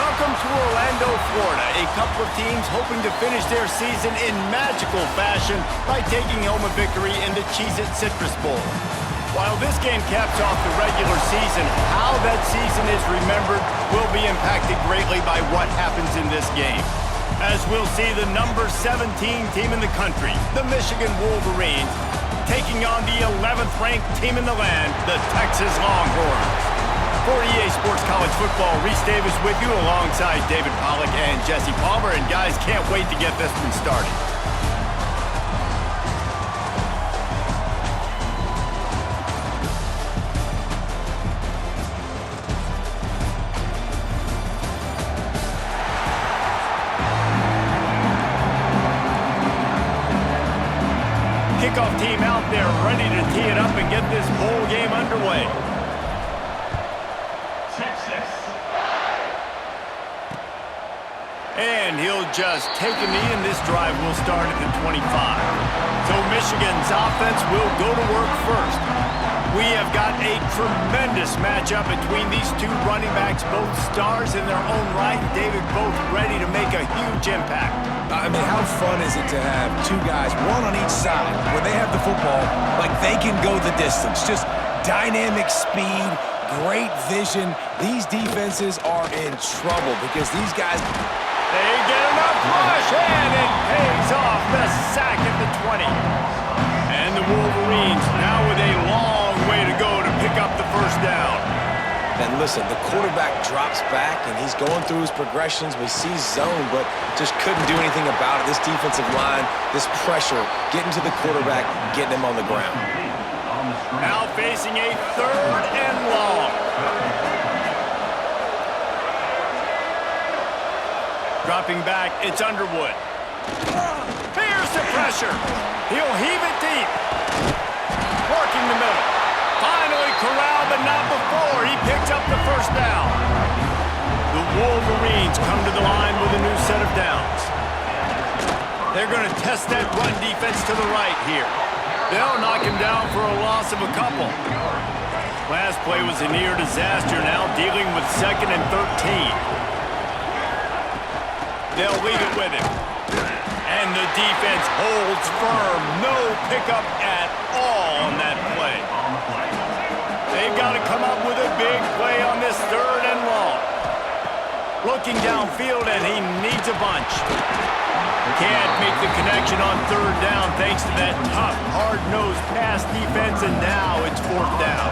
Welcome to Orlando, Florida, a couple of teams hoping to finish their season in magical fashion by taking home a victory in the Cheez-It Citrus Bowl. While this game caps off the regular season, how that season is remembered will be impacted greatly by what happens in this game. As we'll see the number 17 team in the country, the Michigan Wolverines, taking on the 11th ranked team in the land, the Texas Longhorns. For EA Sports College Football, Reese Davis with you alongside David Pollack and Jesse Palmer. And guys, can't wait to get this one started. Kickoff team out there ready to tee it up and get this bowl game underway. And he'll just take a knee, and this drive will start at the 25. So Michigan's offense will go to work first. We have got a tremendous matchup between these two running backs, both stars in their own right. David, both ready to make a huge impact. I mean, how fun is it to have two guys, one on each side, when they have the football, like they can go the distance. Just dynamic speed, great vision. These defenses are in trouble because these guys... They get enough rush, and it pays off the sack at the 20. And the Wolverines now with a long way to go to pick up the first down. And listen, the quarterback drops back, and he's going through his progressions. We see zone, but just couldn't do anything about it. This defensive line, this pressure, getting to the quarterback, getting him on the ground. Now facing a 3rd and long. Dropping back, it's Underwood. Here's the pressure. He'll heave it deep. Working the middle. Finally corralled, but not before. He picks up the first down. The Wolverines come to the line with a new set of downs. They're going to test that run defense to the right here. They'll knock him down for a loss of a couple. Last play was a near disaster, now dealing with 2nd and 13. They'll leave it with him. And the defense holds firm. No pickup at all on that play. They've got to come up with a big play on this 3rd and long. Looking downfield, and he needs a bunch. Can't make the connection on 3rd down thanks to that tough, hard-nosed pass defense, and now it's 4th down.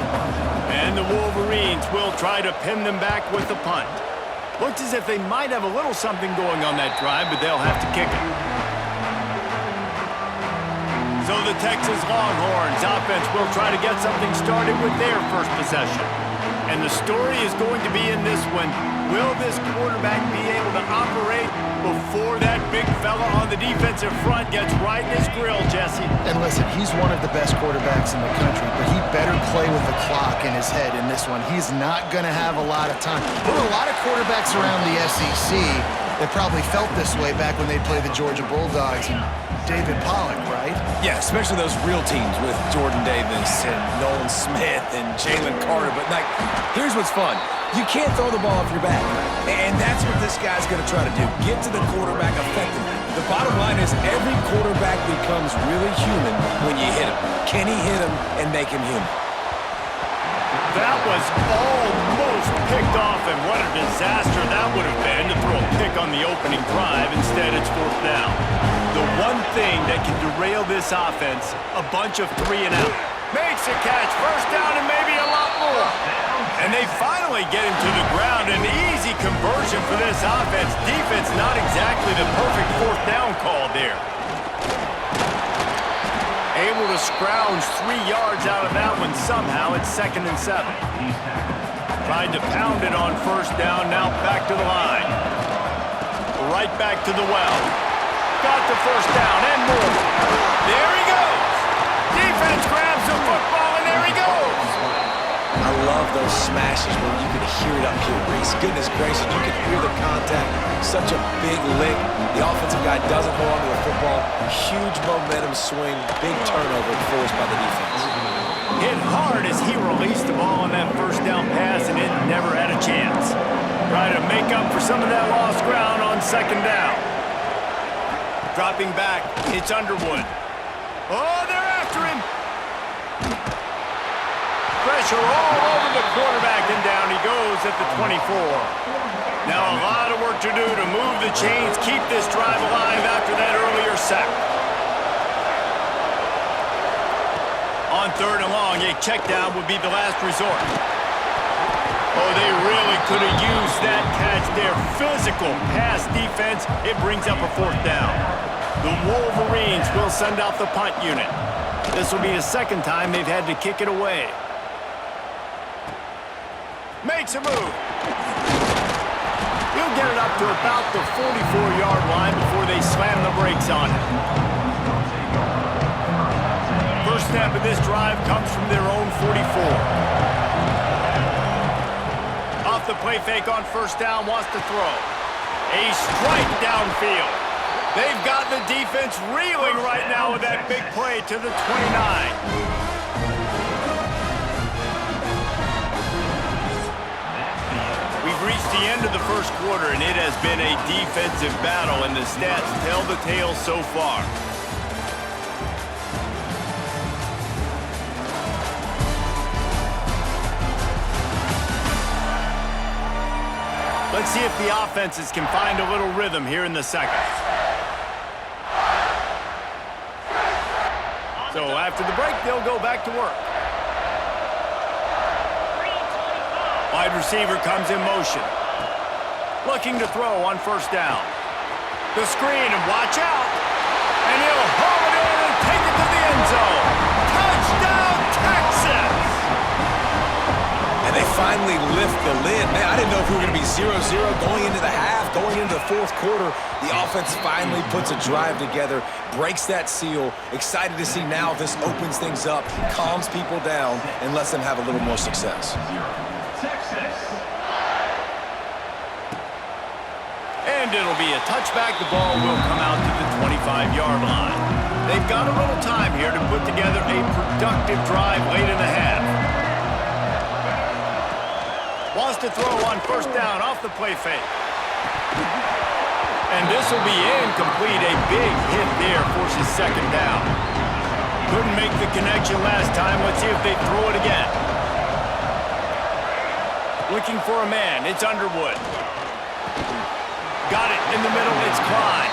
And the Wolverines will try to pin them back with the punt. Looks as if they might have a little something going on that drive, but they'll have to kick it. So the Texas Longhorns offense will try to get something started with their first possession. And the story is going to be in this one. Will this quarterback be able to operate before that big fella on the defensive front gets right in his grill, Jesse? And listen, he's one of the best quarterbacks in the country, but he better play with the clock in his head in this one. He's not going to have a lot of time. There were a lot of quarterbacks around the SEC that probably felt this way back when they played the Georgia Bulldogs and David Pollack, right? Yeah, especially those real teams with Jordan Davis and Nolan Smith and Jalen Carter. But, like, here's what's fun. You can't throw the ball off your back. And that's what this guy's going to try to do. Get to the quarterback effectively. The bottom line is every quarterback becomes really human when you hit him. Can he hit him and make him human? That was almost picked off, and what a disaster that would have been to throw a pick on the opening drive. Instead, it's 4th down. The one thing that can derail this offense, a bunch of 3 and out. Makes a catch, 1st down, and maybe a lot more. And they finally get him to the ground. An easy conversion for this offense. Defense not exactly the perfect 4th down call there. Able to scrounge 3 yards out of that one somehow. It's 2nd and 7. Tried to pound it on 1st down. Now back to the line. Right back to the well. Got the 1st down and more. There he goes. Defense grabs the football, and there he goes. I love those smashes where you can hear it up here, Reese. Goodness gracious, you can hear the contact. Such a big lick. The offensive guy doesn't hold on to the football. Huge momentum swing, big turnover forced by the defense. Hit hard as he released the ball on that 1st down pass, and it never had a chance. Try to make up for some of that lost ground on second down. Dropping back, it's Underwood. Oh, they're after him. Pressure all over the quarterback, and down he goes at the 24. Now a lot of work to do to move the chains, keep this drive alive after that earlier sack. On third and long, a check down would be the last resort. Oh, they really could have used that catch there. Physical pass defense. It brings up a fourth down. The Wolverines will send out the punt unit. This will be the second time they've had to kick it away. Makes a move. He'll get it up to about the 44-yard line before they slam the brakes on him. First snap of this drive comes from their own 44. Off the play fake on first down, wants to throw. A strike downfield. They've got the defense reeling right now with that big play to the 29. We've reached the end of the first quarter, and it has been a defensive battle, and the stats tell the tale so far. Let's see if the offenses can find a little rhythm here in the second. So after the break, they'll go back to work. Wide receiver comes in motion. Looking to throw on first down. The screen, and watch out. And he'll haul it in and take it to the end zone. Touchdown, Texas! And they finally lift the lid. Man, I didn't know if we were going to be 0-0 going into the half, going into the fourth quarter. The offense finally puts a drive together, breaks that seal. Excited to see now this opens things up, calms people down, and lets them have a little more success. And it'll be a touchback. The ball will come out to the 25-yard line. They've got a little time here to put together a productive drive late in the half. Wants to throw on first down off the play fake. And this will be incomplete. A big hit there forces second down. Couldn't make the connection last time. Let's see if they throw it again. Looking for a man. It's Underwood. Got it in the middle. It's Klein.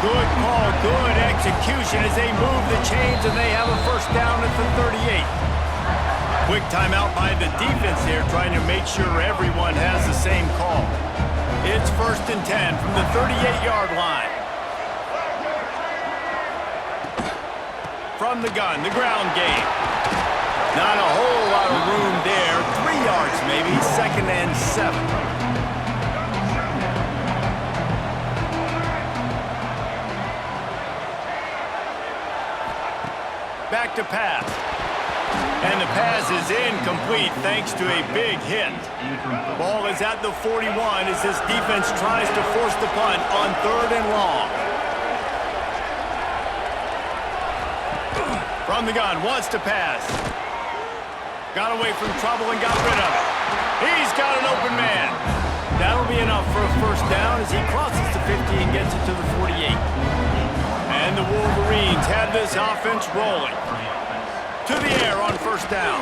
Good call, good execution as they move the chains, and they have a first down at the 38. Quick timeout by the defense here, trying to make sure everyone has the same call. It's 1st and 10 from the 38-yard line. From the gun, the ground game. Not a whole lot of room there. 3 yards maybe, 2nd and 7. Back to pass. And the pass is incomplete thanks to a big hit. Ball is at the 41 as this defense tries to force the punt on 3rd and long. From the gun, wants to pass. Got away from trouble and got rid of it. He's got an open man. That'll be enough for a first down as he crosses the 50 and gets it to the 48. And the Wolverines have this offense rolling. To the air on first down.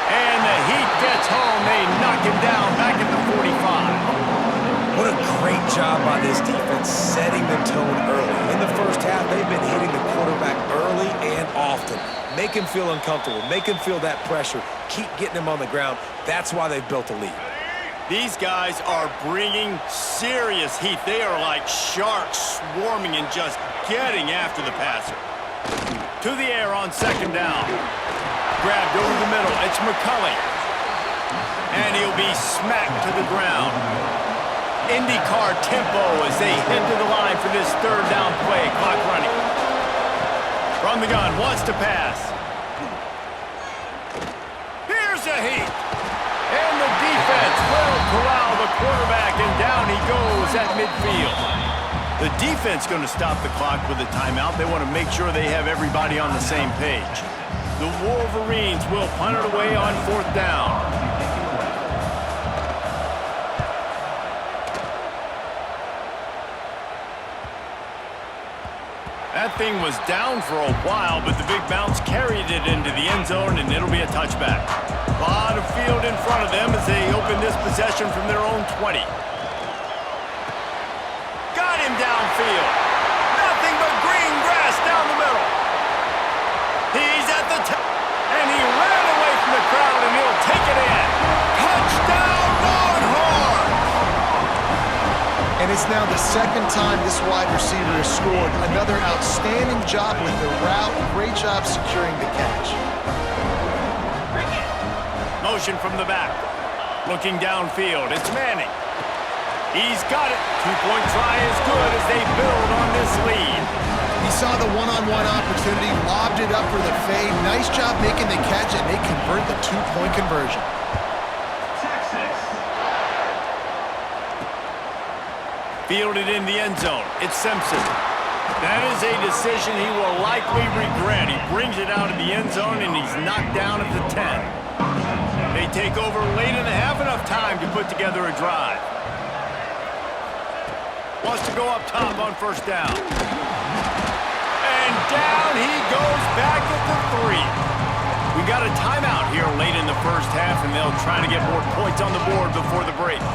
And the Heat gets home. They knock him down back at the 45. What a great job by this defense setting the tone early. In the first half, they've been hitting the quarterback early and often. Make him feel uncomfortable. Make him feel that pressure. Keep getting him on the ground. That's why they've built a lead. These guys are bringing serious heat. They are like sharks swarming and just getting after the passer. To the air on second down. Grabbed over the middle. It's McCulley. And he'll be smacked to the ground. IndyCar tempo as they head to the line for this 3rd down play. Clock running. From the gun, wants to pass. Here's a heat. And the defense will corral the quarterback, and down he goes at midfield. The defense going to stop the clock with a timeout. They want to make sure they have everybody on the same page. The Wolverines will punt it away on 4th down. thing was down for a while, but the big bounce carried it into the end zone, and it'll be a touchback. A lot of field in front of them as they open this possession from their own 20. Got him downfield. Nothing but green grass down the middle. He's at the top, and he ran away from the crowd, and he'll take it in. Touchdown, Longhorns! And it's now the second time this wide receiver has scored. Another outstanding job with the route. Great job securing the catch. Motion from the back. Looking downfield. It's Manning. He's got it. Two-point try is good as they build on this lead. He saw the one-on-one opportunity, lobbed it up for the fade. Nice job making the catch, and they convert the two-point conversion. Fielded in the end zone. It's Simpson. That is a decision he will likely regret. He brings it out of the end zone, and he's knocked down at the 10. They take over late in the half, enough time to put together a drive. Wants to go up top on first down. And down he goes back at the 3. We got a timeout here late in the first half, and they'll try to get more points on the board before the break.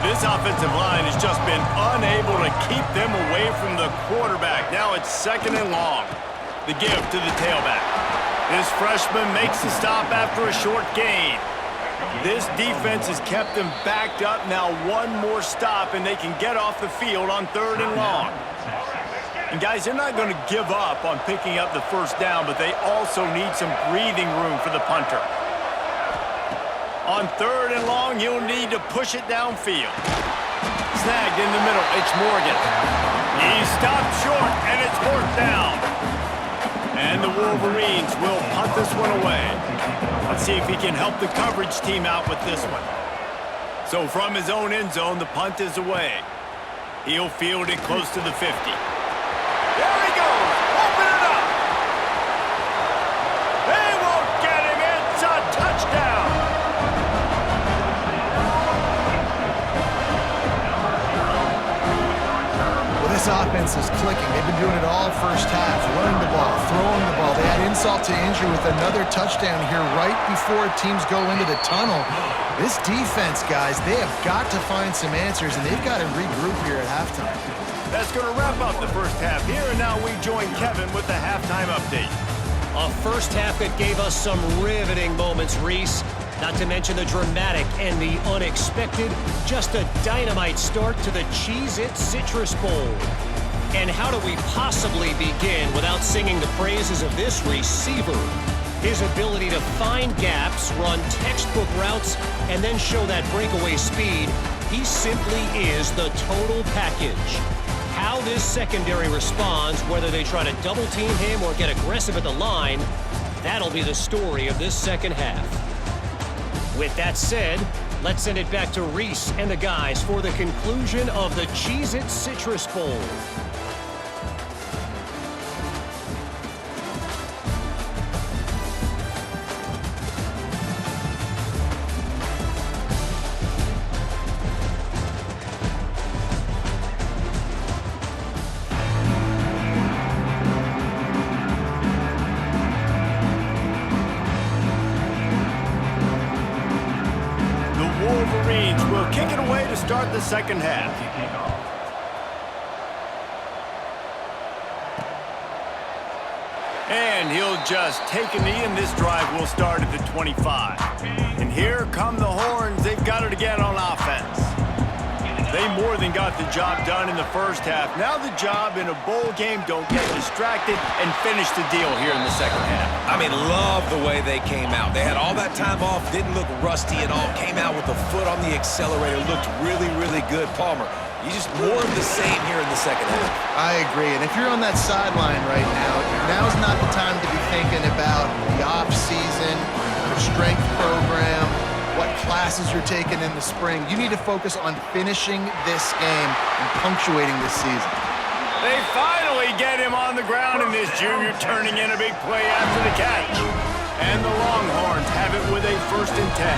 This offensive line has just been unable to keep them away from the quarterback. Now it's 2nd and long. The give to the tailback. This freshman makes the stop after a short gain. This defense has kept them backed up. Now one more stop, and they can get off the field on 3rd and long. And guys, they're not going to give up on picking up the first down, but they also need some breathing room for the punter. On 3rd and long, he'll need to push it downfield. Snagged in the middle, it's Morgan. He's stopped short, and it's 4th down. And the Wolverines will punt this one away. Let's see if he can help the coverage team out with this one. So from his own end zone, the punt is away. He'll field it close to the 50. There he goes! Open it up! They won't get him! It's a touchdown! This offense is clicking. They've been doing it all first half, running the ball, throwing the ball. They had insult to injury with another touchdown here right before teams go into the tunnel. This defense, guys, they have got to find some answers, and they've got to regroup here at halftime. That's going to wrap up the first half here, and now we join Kevin with the halftime update. A first half that gave us some riveting moments, Reese. Not to mention the dramatic and the unexpected. Just a dynamite start to the Cheez-It Citrus Bowl. And how do we possibly begin without singing the praises of this receiver? His ability to find gaps, run textbook routes, and then show that breakaway speed. He simply is the total package. How this secondary responds, whether they try to double team him or get aggressive at the line, that'll be the story of this second half. With that said, let's send it back to Reese and the guys for the conclusion of the Cheez-It Citrus Bowl. Wolverines will kick it away to start the second half. And he'll just take a knee, and this drive will start at the 25. And here come the Horns. They've got it again on offense. They more than got the job done in the first half. Now the job in a bowl game, don't get distracted and finish the deal here in the second half. I mean, love the way they came out. They had all that time off, didn't look rusty at all, came out with the foot on the accelerator, looked really, really good. Palmer, you just more of the same here in the second half. I agree, and if you're on that sideline right now, now's not the time to be thinking about the off-season, your strength program, what classes you're taking in the spring. You need to focus on finishing this game and punctuating this season. They finally get him on the ground, and this junior turning in a big play after the catch. And the Longhorns have it with a 1st and 10.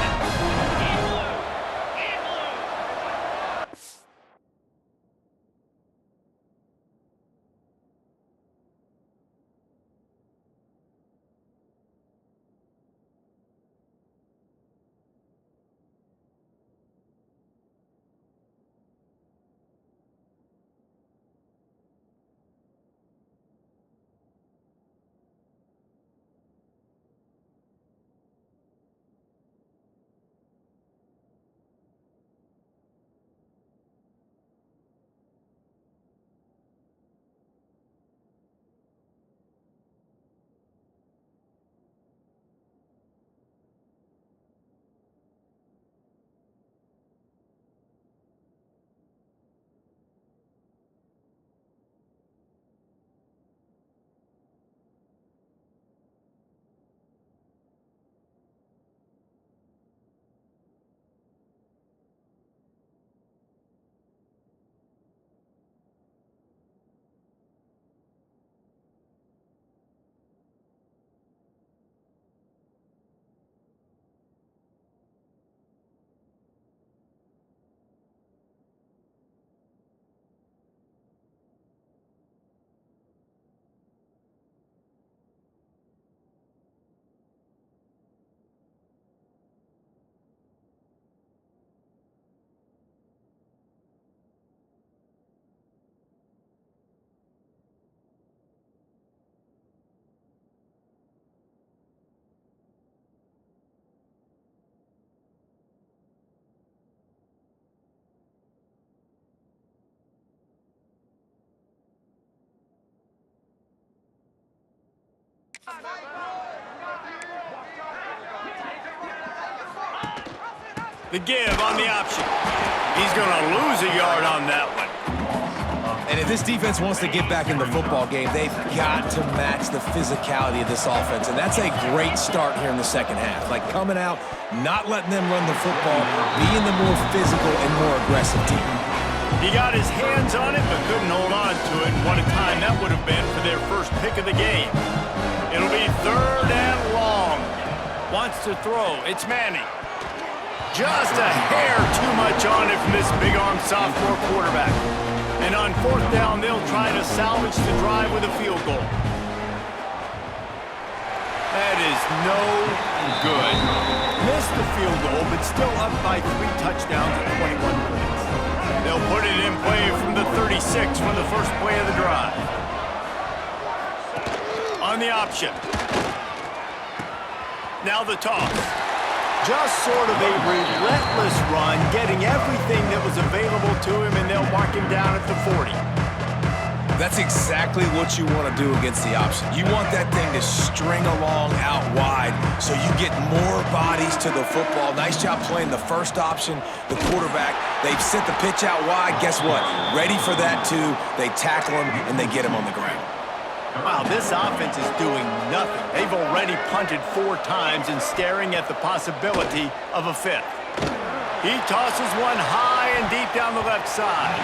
The give on the option. He's going to lose a yard on that one. And if this defense wants to get back in the football game, they've got to match the physicality of this offense. And that's a great start here in the second half. Like coming out, not letting them run the football, being the more physical and more aggressive team. He got his hands on it, but couldn't hold on to it. What a time that would have been for their first pick of the game. It'll be 3rd and long. Wants to throw. It's Manning. Just a hair too much on it from this big-arm sophomore quarterback. And on 4th down, they'll try to salvage the drive with a field goal. That is no good. Missed the field goal, but still up by 3 touchdowns at 21 points. They'll put it in play from the 36 for the first play of the drive. On the option. Now the toss. Just sort of a relentless run, getting everything that was available to him, and they'll mark him down at the 40. That's exactly what you want to do against the option. You want that thing to string along out wide so you get more bodies to the football. Nice job playing the first option, the quarterback. They've sent the pitch out wide. Guess what? Ready for that, too. They tackle him, and they get him on the ground. Wow, this offense is doing nothing. They've already punted 4 times and staring at the possibility of a 5th. He tosses one high and deep down the left side.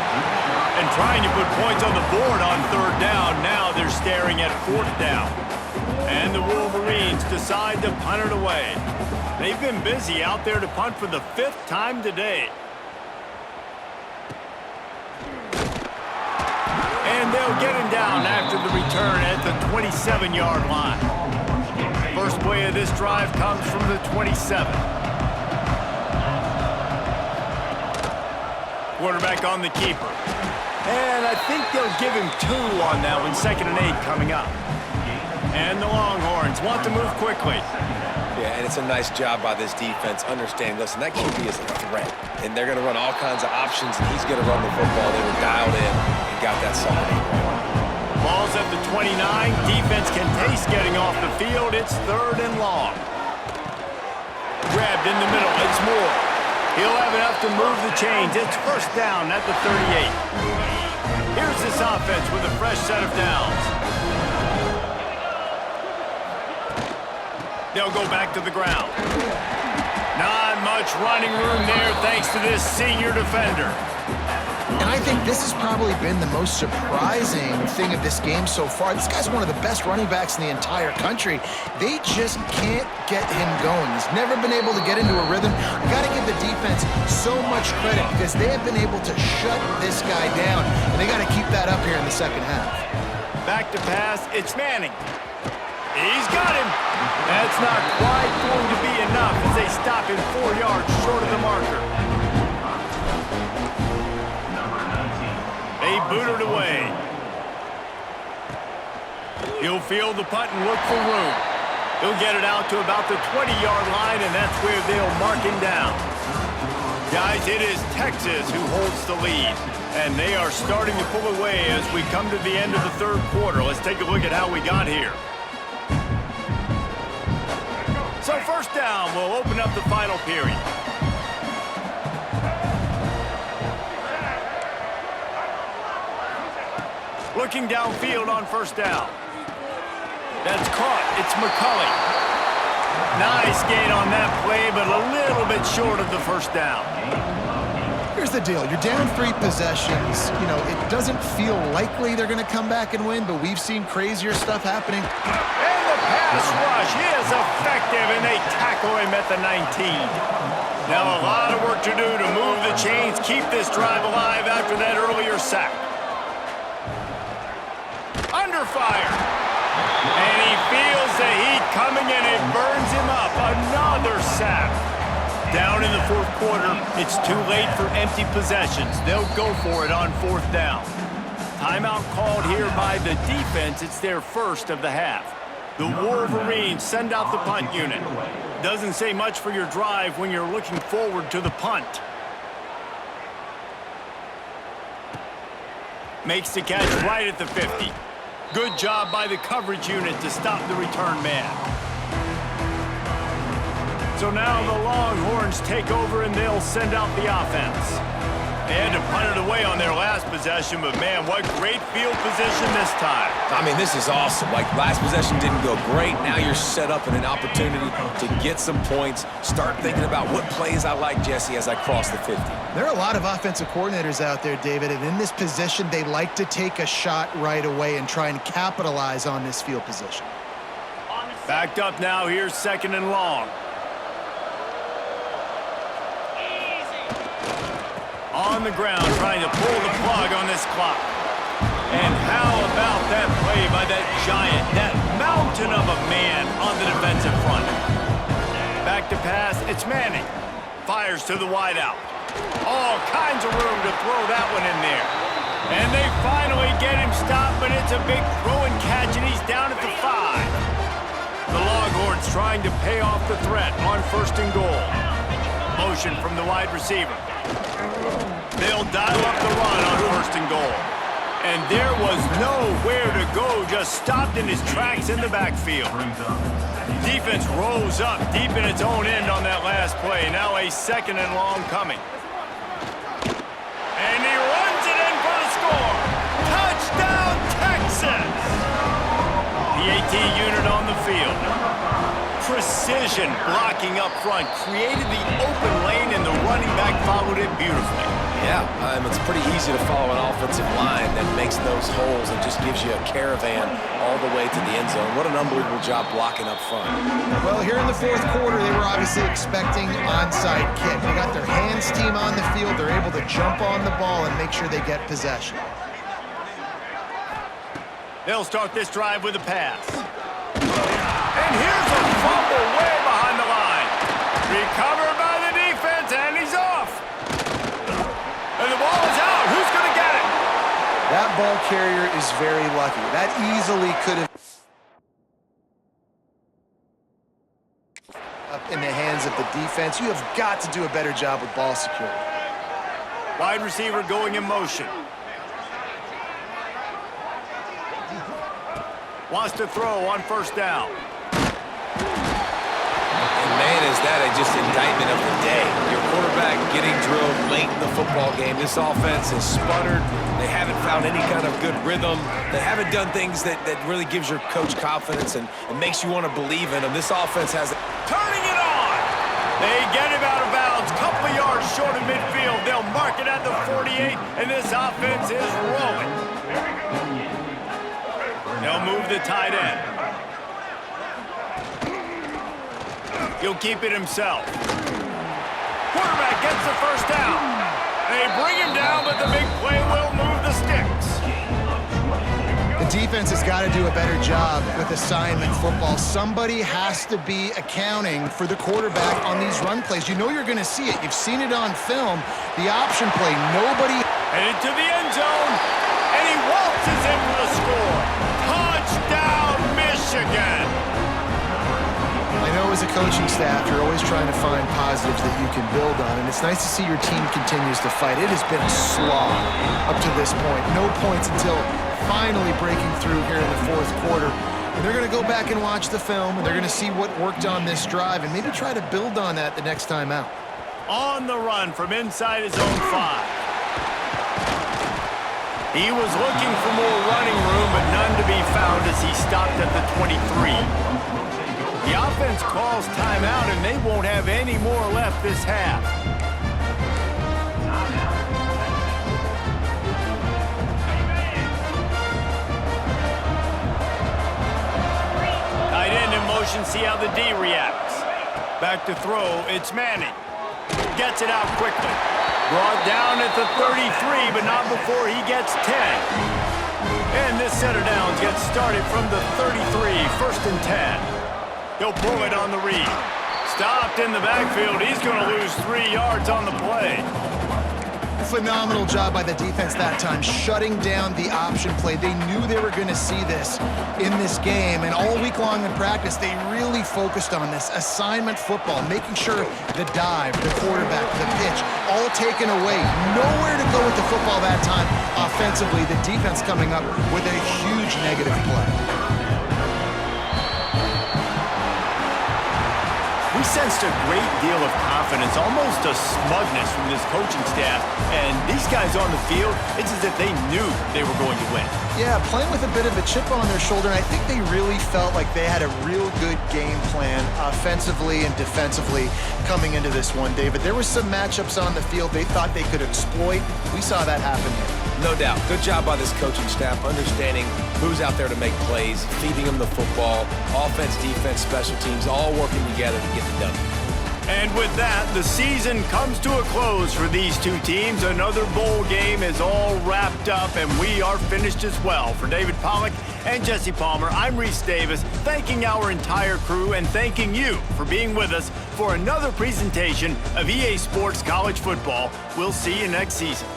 And trying to put points on the board on 3rd down. Now they're staring at 4th down. And the Wolverines decide to punt it away. They've been busy out there to punt for the 5th time today. And they'll get him down after the return at the 27-yard line. First play of this drive comes from the 27. Quarterback on the keeper. And I think they'll give him 2 on that one, 2nd and 8 coming up. And the Longhorns want to move quickly. Yeah, and it's a nice job by this defense. Understand, listen, that QB is a threat. And they're going to run all kinds of options, and he's going to run the football. They were dialed in and got that solid 8. Ball's at the 29. Defense can taste getting off the field. It's 3rd and long. Grabbed in the middle. It's Moore. He'll have enough to move the chains. It's 1st down at the 38. Here's this offense with a fresh set of downs. They'll go back to the ground. Not much running room there thanks to this senior defender. And I think this has probably been the most surprising thing of this game so far. This guy's one of the best running backs in the entire country. They just can't get him going. He's never been able to get into a rhythm. You got to give the defense so much credit because they have been able to shut this guy down, and they got to keep that up here in the second half. Back to pass. It's Manning. He's got him. That's not quite going to be enough as they stop him 4 yards short of the marker. They boot it away. He'll field the punt and look for room. He'll get it out to about the 20-yard line, and that's where they'll mark him down. Guys, it is Texas who holds the lead, and they are starting to pull away as we come to the end of the 3rd quarter. Let's take a look at how we got here. So 1st down will open up the final period. Looking downfield on 1st down. That's caught. It's McCulley. Nice gain on that play, but a little bit short of the 1st down. Here's the deal. You're down 3 possessions. You know, it doesn't feel likely they're going to come back and win, but we've seen crazier stuff happening. And the pass rush. He is effective, and they tackle him at the 19. Now a lot of work to do to move the chains, keep this drive alive after that earlier sack. Under fire. And he feels the heat coming, and it burns him up. Another sack. Down in the 4th quarter, it's too late for empty possessions. They'll go for it on 4th down. Timeout called here by the defense. It's their first of the half. The Wolverines send out the punt unit. Doesn't say much for your drive when you're looking forward to the punt. Makes the catch right at the 50. Good job by the coverage unit to stop the return man. So now the Longhorns take over and they'll send out the offense. They had to punt it away on their last possession, but man, what great field position this time. I mean, this is awesome. Like, last possession didn't go great. Now you're set up in an opportunity to get some points. Start thinking about what plays I like, Jesse, as I cross the 50. There are a lot of offensive coordinators out there, David, and in this position, they like to take a shot right away and try and capitalize on this field position. Backed up now, here's 2nd and long. On the ground, trying to pull the plug on this clock. And how about that play by that giant, that mountain of a man on the defensive front? Back to pass, it's Manning. Fires to the wideout. All kinds of room to throw that one in there. And they finally get him stopped, but it's a big throw and catch, and he's down at the 5. The Longhorns trying to pay off the threat on 1st and goal. Motion from the wide receiver. They'll dial up the run on 1st and goal. And there was nowhere to go, just stopped in his tracks in the backfield. Defense rose up deep in its own end on that last play. Now a 2nd and long coming. And he runs it in for the score. Touchdown, Texas! The AT unit on the field. Precision blocking up front, created the open lane, and the running back followed it beautifully. Yeah, it's pretty easy to follow an offensive line that makes those holes and just gives you a caravan all the way to the end zone. What an unbelievable job blocking up front. Well, here in the 4th quarter, they were obviously expecting onside kick. They got their hands team on the field. They're able to jump on the ball and make sure they get possession. They'll start this drive with a pass. And here's a fumble way behind the line. Recovered by the defense, and he's off. And the ball is out. Who's going to get it? That ball carrier is very lucky. That easily could have up in the hands of the defense. You have got to do a better job with ball security. Wide receiver going in motion. Wants to throw on 1st down. And man, is that just indictment of the day. Your quarterback getting drilled late in the football game. This offense has sputtered. They haven't found any kind of good rhythm. They haven't done things that really gives your coach confidence and makes you want to believe in them. This offense has Turning it on! They get him out of bounds. Couple of yards short of midfield. They'll mark it at the 48, and this offense is rolling. They'll move the tight end. He'll keep it himself. Quarterback gets the 1st down. They bring him down, but the big play will move the sticks. The defense has got to do a better job with assignment football. Somebody has to be accounting for the quarterback on these run plays. You know you're going to see it. You've seen it on film. The option play, nobody... Headed to the end zone, and he waltzes in for the score. Touchdown, Michigan! I know as a coaching staff, you're always trying to find positives that you can build on, and it's nice to see your team continues to fight. It has been a slog up to this point. No points until finally breaking through here in the 4th quarter. And they're going to go back and watch the film, and they're going to see what worked on this drive and maybe try to build on that the next time out. On the run from inside his own 5. He was looking for more running room, but none to be found as he stopped at the 23. The offense calls timeout, and they won't have any more left this half. Tight end in motion, see how the D reacts. Back to throw, it's Manning. Gets it out quickly. Brought down at the 33, but not before he gets 10. And this set of downs gets started from the 33, 1st and 10. He'll pull it on the read. Stopped in the backfield. He's going to lose 3 yards on the play. Phenomenal job by the defense that time, shutting down the option play. They knew they were going to see this in this game, and all week long in practice, they really focused on this assignment football, making sure the dive, the quarterback, the pitch, all taken away. Nowhere to go with the football that time offensively. The defense coming up with a huge negative play. We sensed a great deal of confidence, almost a smugness from this coaching staff. And these guys on the field, it's as if they knew they were going to win. Yeah, playing with a bit of a chip on their shoulder, and I think they really felt like they had a real good game plan offensively and defensively coming into this one, David. There were some matchups on the field they thought they could exploit. We saw that happen here. No doubt. Good job by this coaching staff, understanding who's out there to make plays, feeding them the football, offense, defense, special teams, all working together to get the W. And with that, the season comes to a close for these two teams. Another bowl game is all wrapped up, and we are finished as well. For David Pollack and Jesse Palmer, I'm Reese Davis, thanking our entire crew and thanking you for being with us for another presentation of EA Sports College Football. We'll see you next season.